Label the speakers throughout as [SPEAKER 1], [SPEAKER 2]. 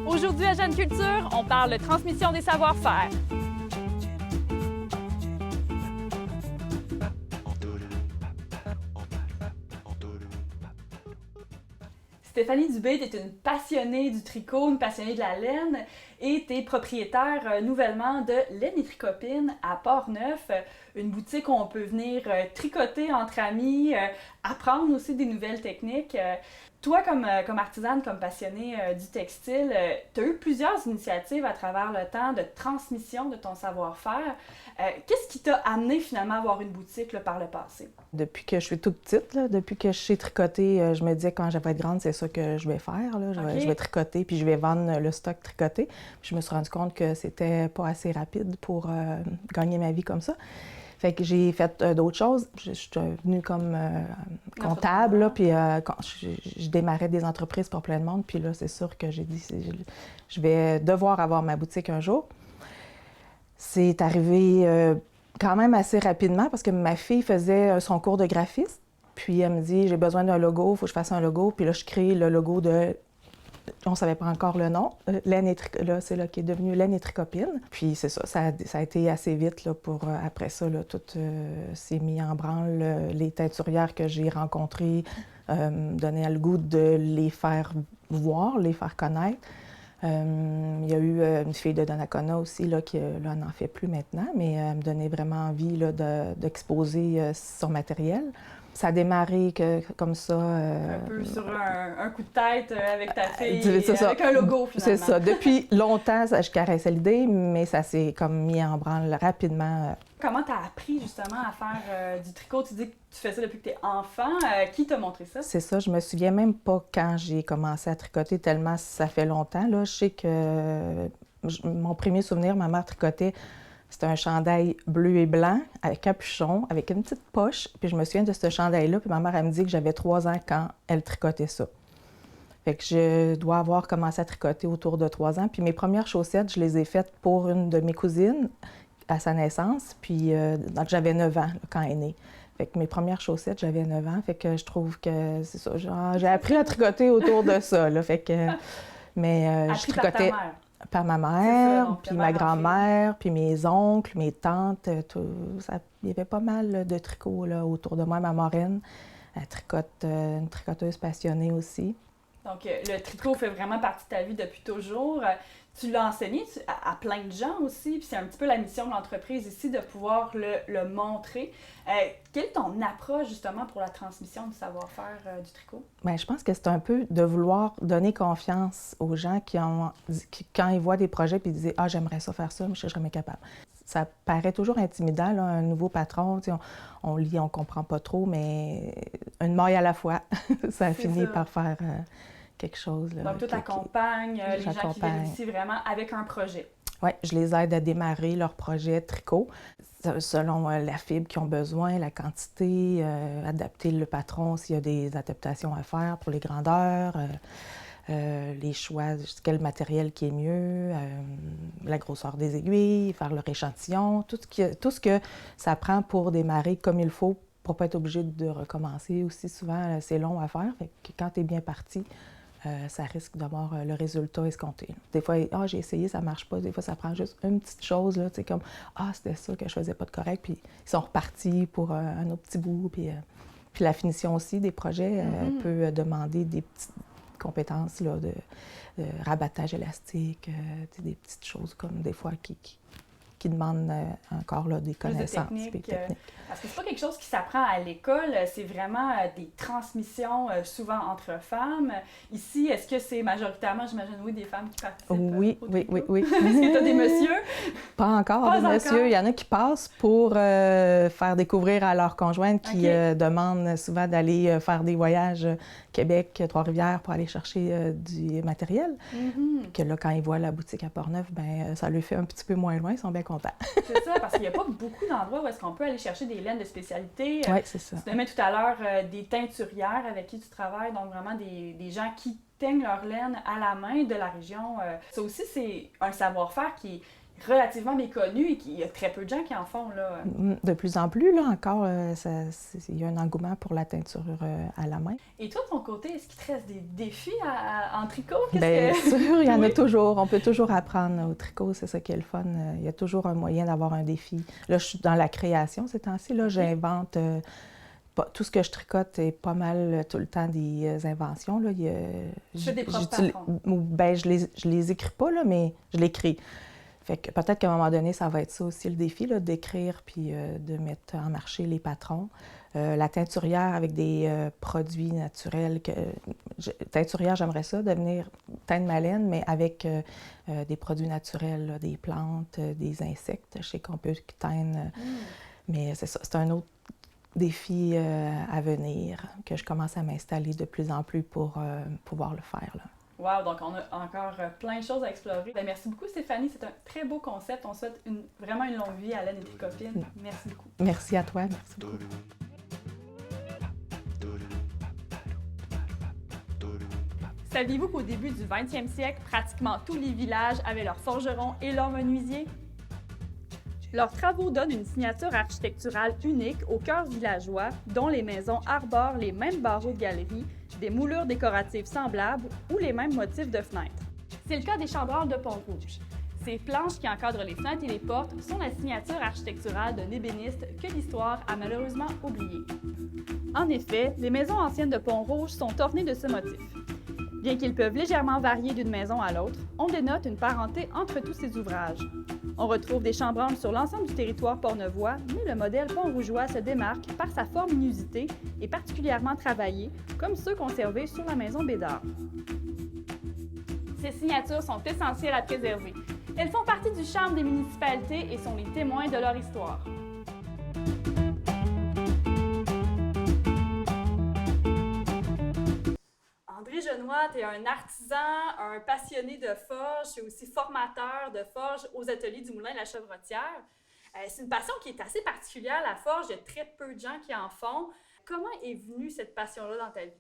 [SPEAKER 1] Aujourd'hui à Jeune Culture, on parle de transmission des savoir-faire. Stéphanie Dubé, tu es une passionnée du tricot, une passionnée de la laine et tu es propriétaire nouvellement de Laine et Tricopine à Port-Neuf, une boutique où on peut venir tricoter entre amis, apprendre aussi des nouvelles techniques. Toi, comme artisane, comme passionnée du textile, tu as eu plusieurs initiatives à travers le temps de transmission de ton savoir-faire. Qu'est-ce qui t'a amené finalement à avoir une boutique là, par le passé?
[SPEAKER 2] Depuis que je suis toute petite, là, depuis que je sais tricoter, je me disais quand je vais être grande, c'est ça que je vais faire. Là. Je vais tricoter puis je vais vendre le stock tricoté. Puis je me suis rendu compte que c'était pas assez rapide pour gagner ma vie comme ça. Fait que j'ai fait d'autres choses. Je suis venue comme comptable, là, puis quand je démarrais des entreprises pour plein de monde. Puis là, c'est sûr que j'ai dit, je vais devoir avoir ma boutique un jour. C'est arrivé quand même assez rapidement parce que ma fille faisait son cours de graphiste. Puis elle me dit, j'ai besoin d'un logo, il faut que je fasse un logo. Puis là, je crée le logo de... On ne savait pas encore le nom. Laine et là, c'est là qui est devenu Laine et Tricopine. Puis c'est ça, ça a été assez vite là, pour après ça, là, tout s'est mis en branle. Les teinturières que j'ai rencontrées donnaient le goût de les faire voir, les faire connaître. Il y a eu une fille de Donnacona aussi, là, qui là, n'en fait plus maintenant, mais elle me donnait vraiment envie là, d'exposer son matériel. Ça a démarré comme ça.
[SPEAKER 1] Un peu sur un coup de tête avec ta fille,
[SPEAKER 2] c'est
[SPEAKER 1] avec un logo finalement.
[SPEAKER 2] C'est ça. Depuis longtemps, je caressais l'idée, mais ça s'est comme mis en branle rapidement.
[SPEAKER 1] Comment tu as appris justement à faire du tricot? Tu dis que tu fais ça depuis que tu es enfant. Qui t'a montré ça?
[SPEAKER 2] C'est ça. Je me souviens même pas quand j'ai commencé à tricoter, tellement ça fait longtemps. Là. Je sais que mon premier souvenir, ma mère tricotait. C'était un chandail bleu et blanc, avec capuchon, avec une petite poche. Puis je me souviens de ce chandail-là, puis ma mère, elle me dit que j'avais 3 ans quand elle tricotait ça. Fait que je dois avoir commencé à tricoter autour de 3 ans. Puis mes premières chaussettes, je les ai faites pour une de mes cousines à sa naissance. Puis j'avais 9 ans là, quand elle est née. Fait que mes premières chaussettes, j'avais 9 ans. Fait que je trouve que c'est ça. J'ai appris à tricoter autour de ça. Là, fait que, mais je tricotais... Par ma mère,
[SPEAKER 1] ça,
[SPEAKER 2] puis ma grand-mère, puis mes oncles, mes tantes, tout. Il y avait pas mal de tricots là, autour de moi. Ma marraine, elle tricote, une tricoteuse passionnée aussi.
[SPEAKER 1] Donc, le tricot fait vraiment partie de ta vie depuis toujours. Tu l'as enseigné à plein de gens aussi, puis c'est un petit peu la mission de l'entreprise ici de pouvoir le montrer. Quelle est ton approche justement pour la transmission du savoir-faire du tricot? Bien,
[SPEAKER 2] je pense que c'est un peu de vouloir donner confiance aux gens qui quand ils voient des projets puis ils disent « Ah, j'aimerais ça faire ça, mais je serais jamais capable ». Ça paraît toujours intimidant, là, un nouveau patron, on lit, on comprend pas trop, mais une maille à la fois, ça finit par faire... quelque chose. Là,
[SPEAKER 1] donc, tu accompagnes les gens qui viennent ici vraiment avec un projet.
[SPEAKER 2] Oui, je les aide à démarrer leur projet tricot selon la fibre qu'ils ont besoin, la quantité, adapter le patron s'il y a des adaptations à faire pour les grandeurs, les choix, quel matériel qui est mieux, la grosseur des aiguilles, faire leur échantillon, tout ce que ça prend pour démarrer comme il faut pour ne pas être obligé de recommencer. Aussi souvent, c'est long à faire, fait que quand tu es bien parti, ça risque d'avoir le résultat escompté. Des fois, j'ai essayé, ça marche pas. Des fois, ça prend juste une petite chose, là, comme c'était ça que je faisais pas de correct. Puis ils sont repartis pour un autre petit bout. Puis la finition aussi des projets peut demander des petites compétences là, de rabattage élastique, des petites choses comme des fois qui demandent encore là, des connaissances.
[SPEAKER 1] Plus de technique, parce que c'est pas quelque chose qui s'apprend à l'école, c'est vraiment des transmissions souvent entre femmes. Ici, est-ce que c'est majoritairement, j'imagine, oui, des femmes qui participent
[SPEAKER 2] oui.
[SPEAKER 1] Est-ce que tu as des messieurs?
[SPEAKER 2] Pas encore des messieurs. Il y en a qui passent pour faire découvrir à leurs conjointes qui demandent souvent d'aller faire des voyages Québec, Trois-Rivières pour aller chercher du matériel. Que là, quand ils voient la boutique à Port-Neuf, ben ça leur fait un petit peu moins loin. Ils sont bien contents. content.
[SPEAKER 1] C'est ça, parce qu'il n'y a pas beaucoup d'endroits où est-ce qu'on peut aller chercher des laines de spécialité.
[SPEAKER 2] Oui, c'est ça.
[SPEAKER 1] Tu nommais tout à l'heure des teinturières avec qui tu travailles, donc vraiment des gens qui teignent leur laine à la main de la région. Ça aussi, c'est un savoir-faire qui est relativement méconnu et qu'il y a très peu de gens qui en font, là.
[SPEAKER 2] De plus en plus, là, encore, il y a un engouement pour la teinture à la main.
[SPEAKER 1] Et toi, de ton côté, est-ce qu'il te reste des défis en tricot?
[SPEAKER 2] Bien sûr, il y en a toujours. On peut toujours apprendre au tricot, c'est ça qui est le fun. Il y a toujours un moyen d'avoir un défi. Là, je suis dans la création ces temps-ci. Là, j'invente... tout ce que je tricote est pas mal tout le temps des inventions. Là.
[SPEAKER 1] Tu fais des propres patrons?
[SPEAKER 2] Ben, je les écris pas, là, mais je l'écris. Fait que peut-être qu'à un moment donné, ça va être ça aussi le défi, là, d'écrire puis de mettre en marché les patrons. La teinturière avec des produits naturels. Teinturière, j'aimerais ça, devenir teindre ma laine, mais avec des produits naturels, là, des plantes, des insectes. Je sais qu'on peut teindre, mais c'est ça, c'est un autre défi à venir que je commence à m'installer de plus en plus pour pouvoir le faire, là.
[SPEAKER 1] Wow, donc on a encore plein de choses à explorer. Bien, merci beaucoup Stéphanie, c'est un très beau concept. On souhaite vraiment une longue vie à Laine et Tricopine. Merci beaucoup.
[SPEAKER 2] Merci à toi, merci beaucoup.
[SPEAKER 1] Saviez-vous qu'au début du 20e siècle, pratiquement tous les villages avaient leurs forgerons et leurs menuisiers? Leurs travaux donnent une signature architecturale unique au cœur villageois, dont les maisons arborent les mêmes barreaux de galeries, des moulures décoratives semblables ou les mêmes motifs de fenêtres. C'est le cas des chambranles de Pont-Rouge. Ces planches qui encadrent les fenêtres et les portes sont la signature architecturale d'un ébéniste que l'histoire a malheureusement oublié. En effet, les maisons anciennes de Pont-Rouge sont ornées de ce motif. Bien qu'ils peuvent légèrement varier d'une maison à l'autre, on dénote une parenté entre tous ces ouvrages. On retrouve des chambranles sur l'ensemble du territoire portnevois, mais le modèle pont-rougeois se démarque par sa forme inusitée et particulièrement travaillée, comme ceux conservés sur la maison Bédard. Ces signatures sont essentielles à préserver. Elles font partie du charme des municipalités et sont les témoins de leur histoire. André Genois, tu es un artisan, un passionné de forge, tu es aussi formateur de forge aux ateliers du Moulin de la Chevrotière. C'est une passion qui est assez particulière, la forge, il y a très peu de gens qui en font. Comment est venue cette passion-là dans ta vie?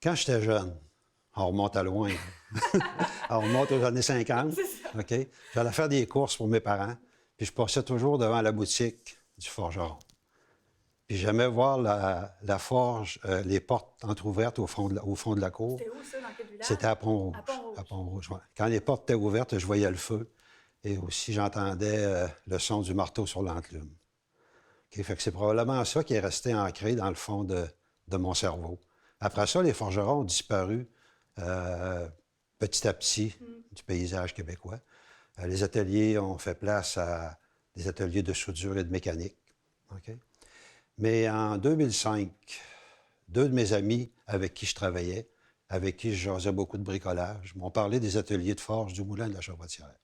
[SPEAKER 3] Quand j'étais jeune, on remonte à loin, on remonte aux années 50, OK? J'allais faire des courses pour mes parents, puis je passais toujours devant la boutique du forgeron. Puis j'aimais voir la forge, les portes entrouvertes au fond de la cour.
[SPEAKER 1] C'était où ça, dans quel village?
[SPEAKER 3] C'était à Pont-Rouge. À Pont-Rouge, ouais. Quand les portes étaient ouvertes, je voyais le feu. Et aussi, j'entendais le son du marteau sur l'enclume. Okay? Fait que c'est probablement ça qui est resté ancré dans le fond de mon cerveau. Après ça, les forgerons ont disparu petit à petit du paysage québécois. Les ateliers ont fait place à des ateliers de soudure et de mécanique. Okay? Mais en 2005, deux de mes amis avec qui je travaillais, avec qui je jasais beaucoup de bricolage, m'ont parlé des ateliers de forge du Moulin de la Chevrotière.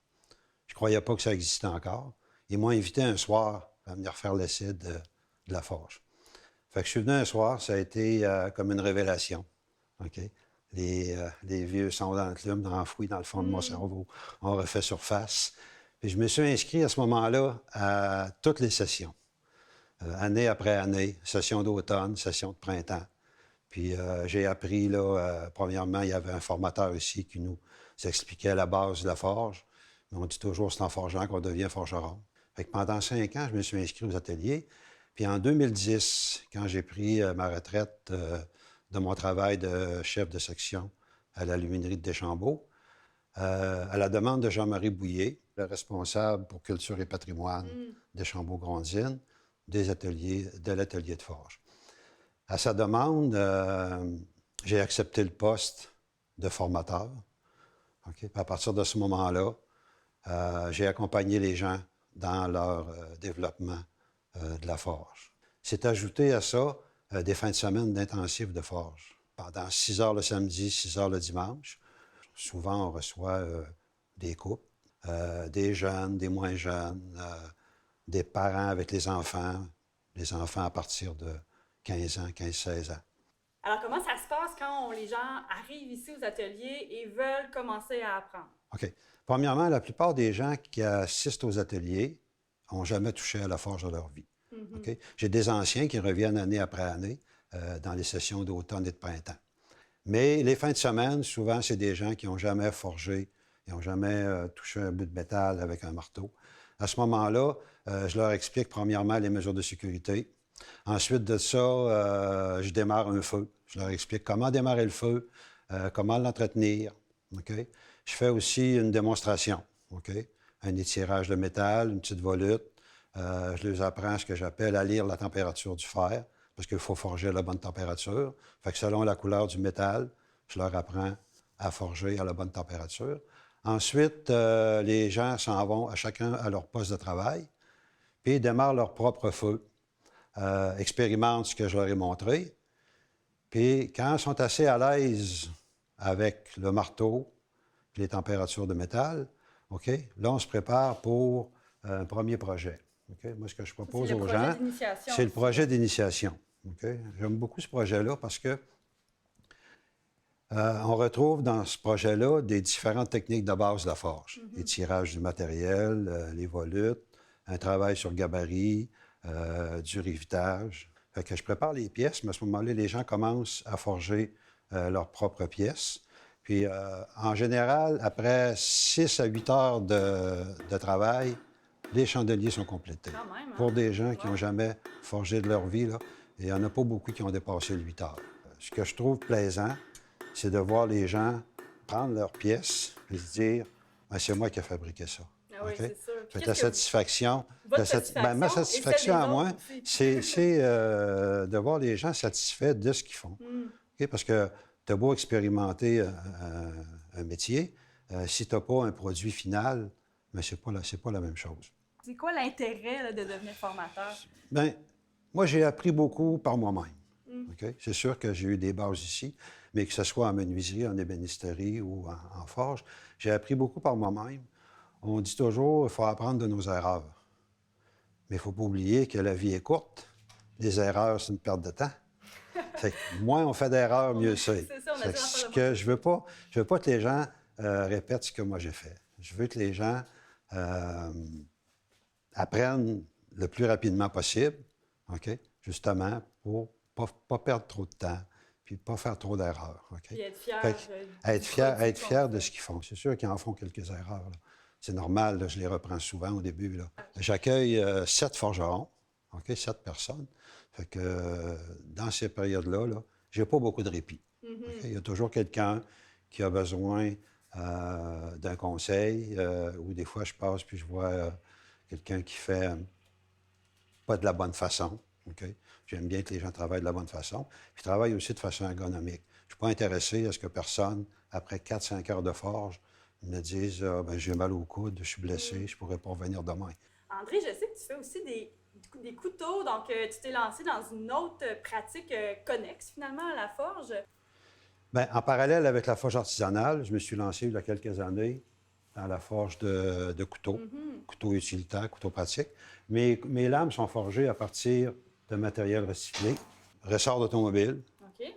[SPEAKER 3] Je ne croyais pas que ça existait encore. Ils m'ont invité un soir à venir faire l'essai de la forge. Fait que je suis venu un soir, ça a été comme une révélation. Okay? Les vieux sons d'enclume enfouis dans le fond de mon cerveau ont refait surface. Puis je me suis inscrit à ce moment-là à toutes les sessions. Année après année, session d'automne, session de printemps. Puis j'ai appris, là, premièrement, il y avait un formateur ici qui nous expliquait la base de la forge. Mais on dit toujours, c'est en forgeant qu'on devient forgeron. Fait que pendant 5 ans, je me suis inscrit aux ateliers. Puis en 2010, quand j'ai pris ma retraite de mon travail de chef de section à l'aluminerie de Deschambault, à la demande de Jean-Marie Bouillet, le responsable pour Culture et patrimoine Deschambault-Grondines, de l'atelier de forge. À sa demande, j'ai accepté le poste de formateur. Okay? Puis à partir de ce moment-là, j'ai accompagné les gens dans leur développement de la forge. C'est ajouté à ça des fins de semaine d'intensifs de forge. Pendant 6 heures le samedi, 6 heures le dimanche. Souvent, on reçoit des couples, des jeunes, des moins jeunes, des parents avec les enfants à partir de 15 ans, 15-16 ans.
[SPEAKER 1] Alors, comment ça se passe quand les gens arrivent ici aux ateliers et veulent commencer à apprendre?
[SPEAKER 3] OK. Premièrement, la plupart des gens qui assistent aux ateliers n'ont jamais touché à la forge de leur vie. OK? J'ai des anciens qui reviennent année après année dans les sessions d'automne et de printemps. Mais les fins de semaine, souvent, c'est des gens qui n'ont jamais forgé, ils n'ont jamais touché un bout de métal avec un marteau. À ce moment-là, je leur explique premièrement les mesures de sécurité. Ensuite de ça, je démarre un feu. Je leur explique comment démarrer le feu, comment l'entretenir. OK? Je fais aussi une démonstration. OK? Un étirage de métal, une petite volute. Je leur apprends ce que j'appelle à lire la température du fer, parce qu'il faut forger à la bonne température. Fait que selon la couleur du métal, je leur apprends à forger à la bonne température. Ensuite, les gens s'en vont à chacun à leur poste de travail, puis ils démarrent leur propre feu, expérimentent ce que je leur ai montré. Puis quand ils sont assez à l'aise avec le marteau, puis les températures de métal, OK, là, on se prépare pour un premier projet. OK? Moi, ce que je propose aux gens, c'est le projet d'initiation. OK? J'aime beaucoup ce projet-là parce que on retrouve dans ce projet-là des différentes techniques de base de la forge. Les tirages du matériel, les volutes, un travail sur le gabarit, du rivetage. Fait que je prépare les pièces, mais à ce moment-là, les gens commencent à forger leurs propres pièces. Puis, en général, après 6 à 8 heures de travail, les chandeliers sont complétés.
[SPEAKER 1] Quand même, hein?
[SPEAKER 3] Pour des gens qui n'ont jamais forgé de leur vie, là, il n'y en a pas beaucoup qui ont dépassé le 8 heures. Ce que je trouve plaisant, c'est de voir les gens prendre leurs pièces et se dire ben, c'est moi qui ai fabriqué ça.
[SPEAKER 1] Ah oui,
[SPEAKER 3] OK?
[SPEAKER 1] c'est sûr. Puis
[SPEAKER 3] Fait que la satisfaction.
[SPEAKER 1] Votre satisfaction
[SPEAKER 3] ma
[SPEAKER 1] et celle
[SPEAKER 3] satisfaction
[SPEAKER 1] des
[SPEAKER 3] à moi,
[SPEAKER 1] autres aussi.
[SPEAKER 3] c'est de voir les gens satisfaits de ce qu'ils font. OK? Parce que tu as beau expérimenter un métier, si tu n'as pas un produit final, mais c'est pas la même chose.
[SPEAKER 1] C'est quoi l'intérêt là, de devenir formateur?
[SPEAKER 3] Bien, moi, j'ai appris beaucoup par moi-même. OK? C'est sûr que j'ai eu des bases ici, mais que ce soit en menuiserie, en ébénisterie ou en forge, j'ai appris beaucoup par moi-même. On dit toujours qu'il faut apprendre de nos erreurs. Mais il ne faut pas oublier que la vie est courte. Les erreurs, c'est une perte de temps. Fait que moins on fait d'erreurs, mieux c'est.
[SPEAKER 1] C'est ça, on a
[SPEAKER 3] Fait
[SPEAKER 1] dit
[SPEAKER 3] que
[SPEAKER 1] en
[SPEAKER 3] ce
[SPEAKER 1] parlant
[SPEAKER 3] que je veux pas que les gens répètent ce que moi j'ai fait. Je veux que les gens apprennent le plus rapidement possible, OK? Justement, pour pas perdre trop de temps, puis pas faire trop d'erreurs, OK?
[SPEAKER 1] Puis être fier.
[SPEAKER 3] Fait que être fier de ce qu'ils font. C'est sûr qu'ils en font quelques erreurs, là. C'est normal, là, je les reprends souvent au début, là. J'accueille 7 forgerons, OK? 7 personnes. Fait que dans ces périodes-là, là, j'ai pas beaucoup de répit. OK? Il y a toujours quelqu'un qui a besoin d'un conseil, ou des fois, je passe puis je vois quelqu'un qui fait pas de la bonne façon. OK? J'aime bien que les gens travaillent de la bonne façon. Puis je travaille aussi de façon ergonomique. Je ne suis pas intéressé à ce que personne, après 4-5 heures de forge, me dise ben, j'ai mal au coude, je suis blessé, je ne pourrais pas revenir demain.
[SPEAKER 1] André, je sais que tu fais aussi des couteaux, donc tu t'es lancé dans une autre pratique connexe finalement à la forge.
[SPEAKER 3] Bien, en parallèle avec la forge artisanale, je me suis lancé il y a quelques années dans la forge de couteaux, couteaux utilitaires, couteaux pratiques. Mes lames sont forgées à partir de matériel recyclé, ressort d'automobile,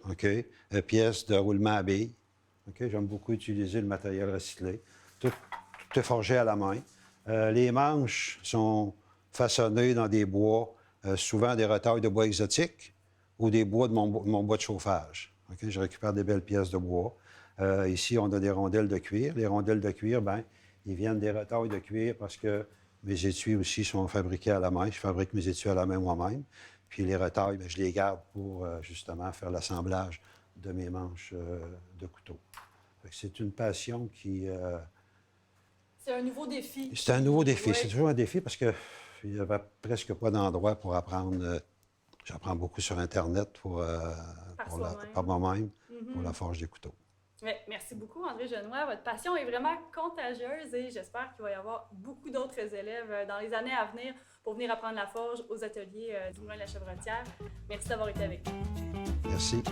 [SPEAKER 1] OK.
[SPEAKER 3] OK, pièces de roulement à billes. OK, j'aime beaucoup utiliser le matériel recyclé. Tout est forgé à la main. Les manches sont façonnées dans des bois, souvent des retailles de bois exotiques ou des bois de mon bois de chauffage. OK, je récupère des belles pièces de bois. Ici, on a des rondelles de cuir. Les rondelles de cuir, bien, ils viennent des retailles de cuir parce que mes étuis aussi sont fabriqués à la main. Je fabrique mes étuis à la main moi-même. Puis les retailles, bien, je les garde pour justement faire l'assemblage de mes manches de couteau. C'est une passion qui...
[SPEAKER 1] C'est un nouveau défi.
[SPEAKER 3] C'est un nouveau défi.
[SPEAKER 1] Oui.
[SPEAKER 3] C'est toujours un défi parce qu'il n'y avait presque pas d'endroit pour apprendre. J'apprends beaucoup sur Internet par moi-même pour la forge des couteaux.
[SPEAKER 1] Ouais, merci beaucoup, André Genois. Votre passion est vraiment contagieuse et j'espère qu'il va y avoir beaucoup d'autres élèves dans les années à venir pour venir apprendre la forge aux ateliers du Moulin de la Chevretière. Merci d'avoir été avec nous.
[SPEAKER 3] Merci.